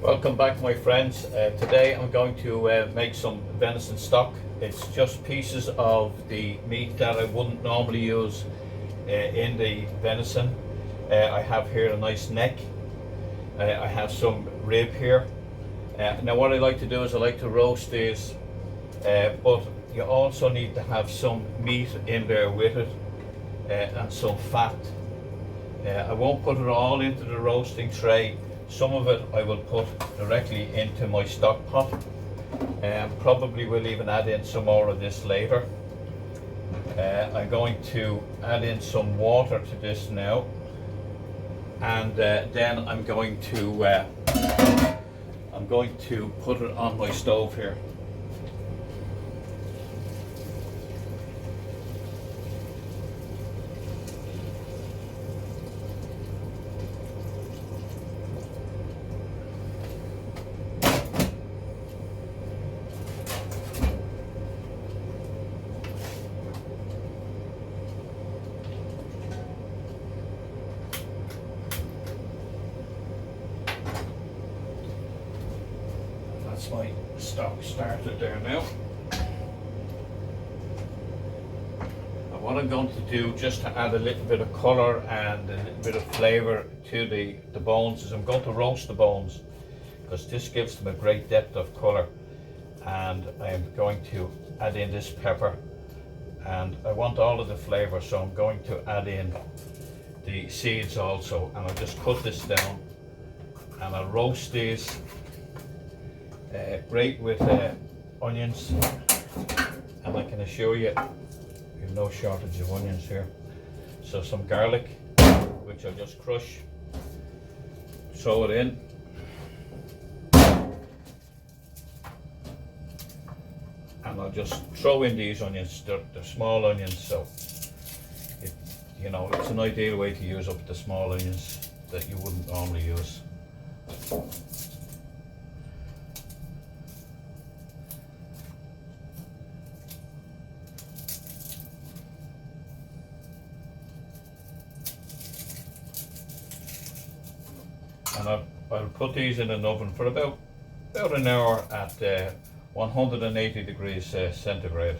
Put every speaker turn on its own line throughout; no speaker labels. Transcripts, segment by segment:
Welcome back, my friends. Today I'm going to make some venison stock. It's just pieces of the meat that I wouldn't normally use in the venison. I have here a nice neck. I have some rib here. Now what I like to do is I like to roast these, but you also need to have some meat in there with it and some fat. I won't put it all into the roasting tray. Some of it I will put directly into my stock pot, and probably will even add in some more of this later. I'm going to add in some water to this now, and then I'm going to put it on my stove here. That's my stock started there now. And what I'm going to do, just to add a little bit of colour and a little bit of flavour to the bones, is I'm going to roast the bones, because this gives them a great depth of colour. And I'm going to add in this pepper, and I want all of the flavour, so I'm going to add in the seeds also, and I'll just cut this down and I'll roast these. Great with onions, and I can assure you we have no shortage of onions here. So some garlic, which I'll just crush, throw it in, and I'll just throw in these onions. They're small onions, so it's an ideal way to use up the small onions that you wouldn't normally use. And I'll put these in an oven for about an hour at 180 degrees centigrade.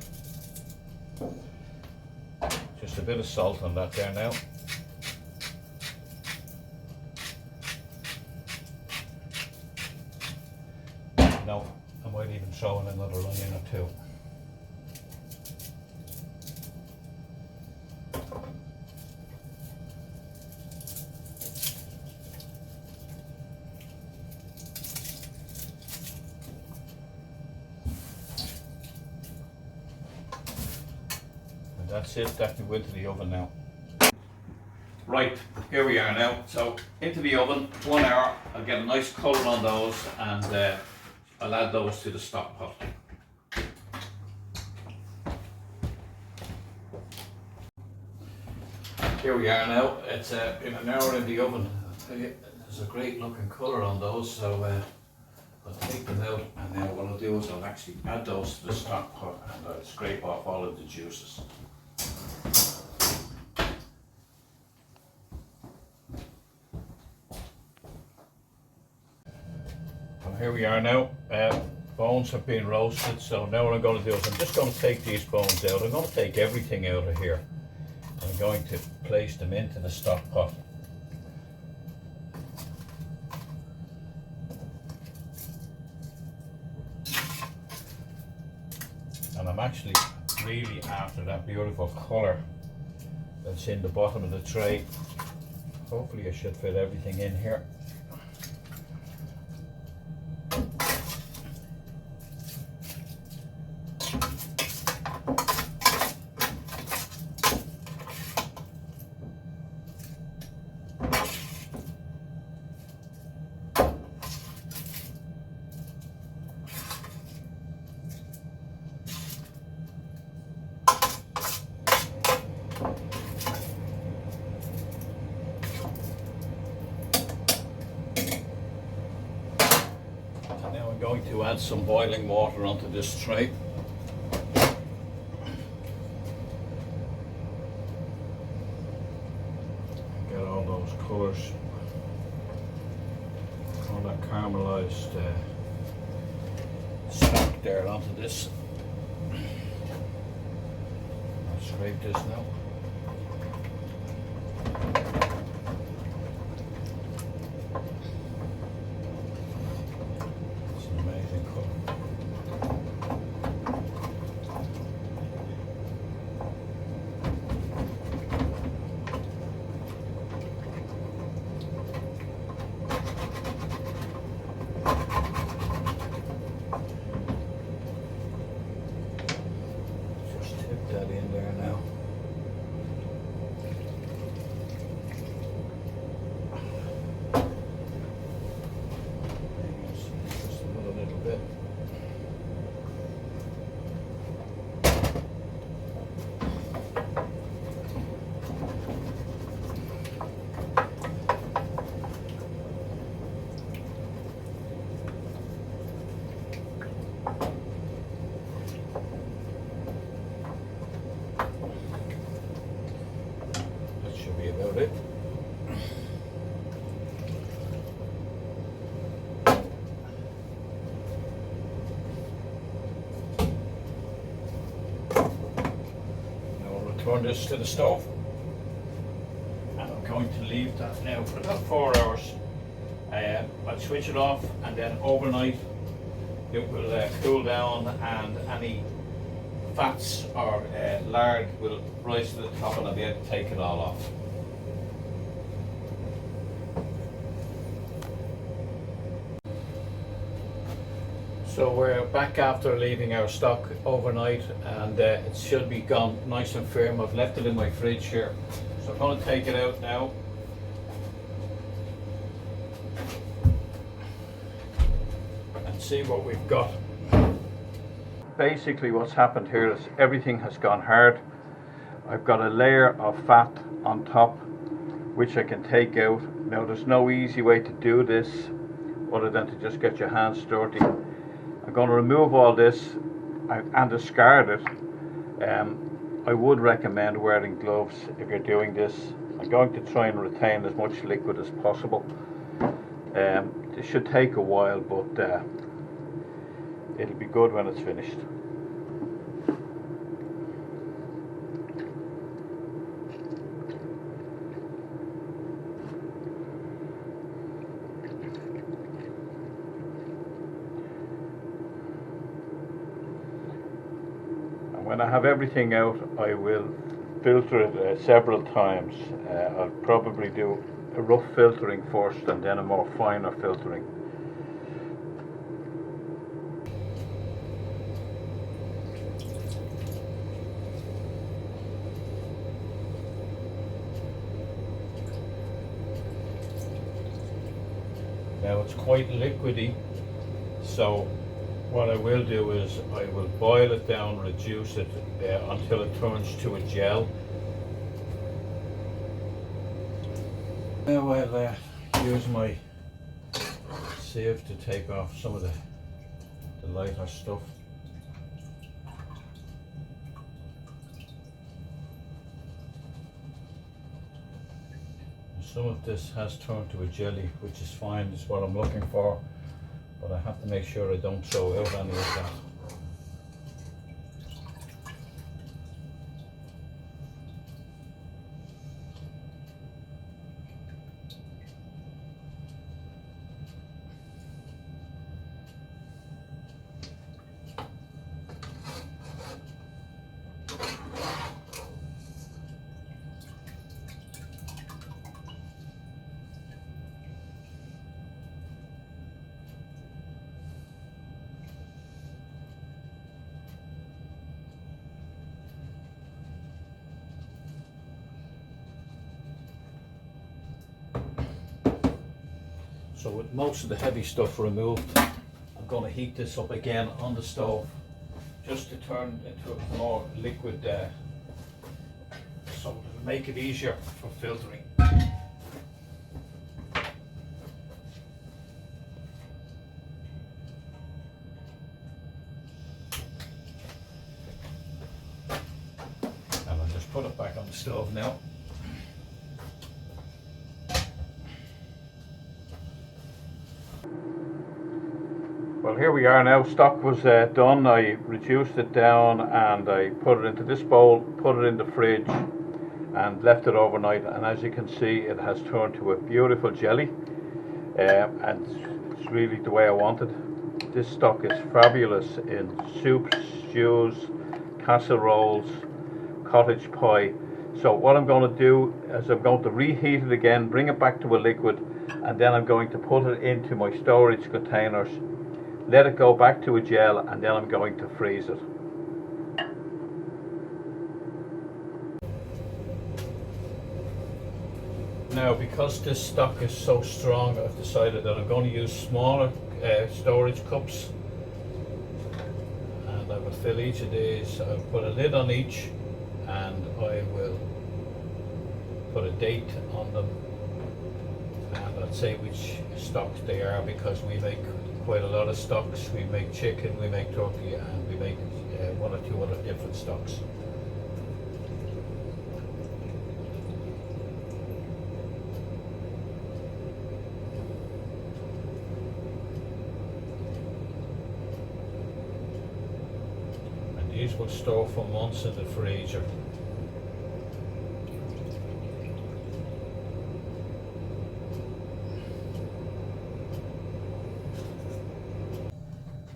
Just a bit of salt on that there now. No, I might even throw in another onion or two. That's it, that can go into the oven now. Right, here we are now. So into the oven, 1 hour. I'll get a nice colour on those, and I'll add those to the stock pot. Here we are now. It's been an hour in the oven. I'll tell you, there's a great looking colour on those, so I'll take them out, and then what I'll do is I'll actually add those to the stock pot, and I'll scrape off all of the juices. Here we are now. Bones have been roasted, so now what I'm going to do is I'm just going to take these bones out. I'm going to take everything out of here. I'm going to place them into the stock pot. And I'm actually really after that beautiful colour that's in the bottom of the tray. Hopefully I should fit everything in here. Going to add some boiling water onto this tray. Get all those colours all that caramelized stock there onto this. I'll scrape this now. It's an amazing colour. That in there now. Just another little bit. Be about it. Now I'll return this to the stove, and I'm going to leave that now for about 4 hours. I'll switch it off, and then overnight it will cool down, and any fats or lard will rise to the top, and I'll be able to take it all off. So we're back after leaving our stock overnight, and it should be gone nice and firm. I've left it in my fridge here, so I'm going to take it out now. And see what we've got. Basically what's happened here is everything has gone hard. I've got a layer of fat on top which I can take out. Now there's no easy way to do this other than to just get your hands dirty. I'm going to remove all this and discard it. I would recommend wearing gloves if you're doing this. I'm going to try and retain as much liquid as possible. It should take a while, but it'll be good when it's finished. When I have everything out, I will filter it several times. I'll probably do a rough filtering first and then a more finer filtering. Now it's quite liquidy, so what I will do is I will boil it down, reduce it until it turns to a gel. Now I'll use my sieve to take off some of the lighter stuff. And some of this has turned to a jelly, which is fine, is what I'm looking for. But I have to make sure I don't throw out any of that. So with most of the heavy stuff removed, I'm going to heat this up again on the stove just to turn it into a more liquid, so to make it easier for filtering. And I'll just put it back on the stove now. Well, here we are now. Stock was done. I reduced it down and I put it into this bowl, put it in the fridge and left it overnight, and as you can see it has turned to a beautiful jelly, and it's really the way I wanted. This stock is fabulous in soups, stews, casseroles, cottage pie. So what I'm going to do is I'm going to reheat it again, bring it back to a liquid, and then I'm going to put it into my storage containers, let it go back to a gel, and then I'm going to freeze it. Now, because this stock is so strong, I've decided that I'm going to use smaller storage cups, and I will fill each of these. I'll put a lid on each, and I will put a date on them, and I'll say which stocks they are, because we make quite a lot of stocks. We make chicken, we make turkey, and we make one or two other different stocks. These will store for months in the freezer.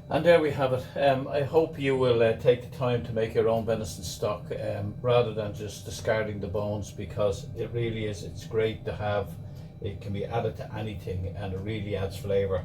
And there we have it. I hope you will take the time to make your own venison stock, rather than just discarding the bones, because it really is, it's great to have. It can be added to anything and it really adds flavour.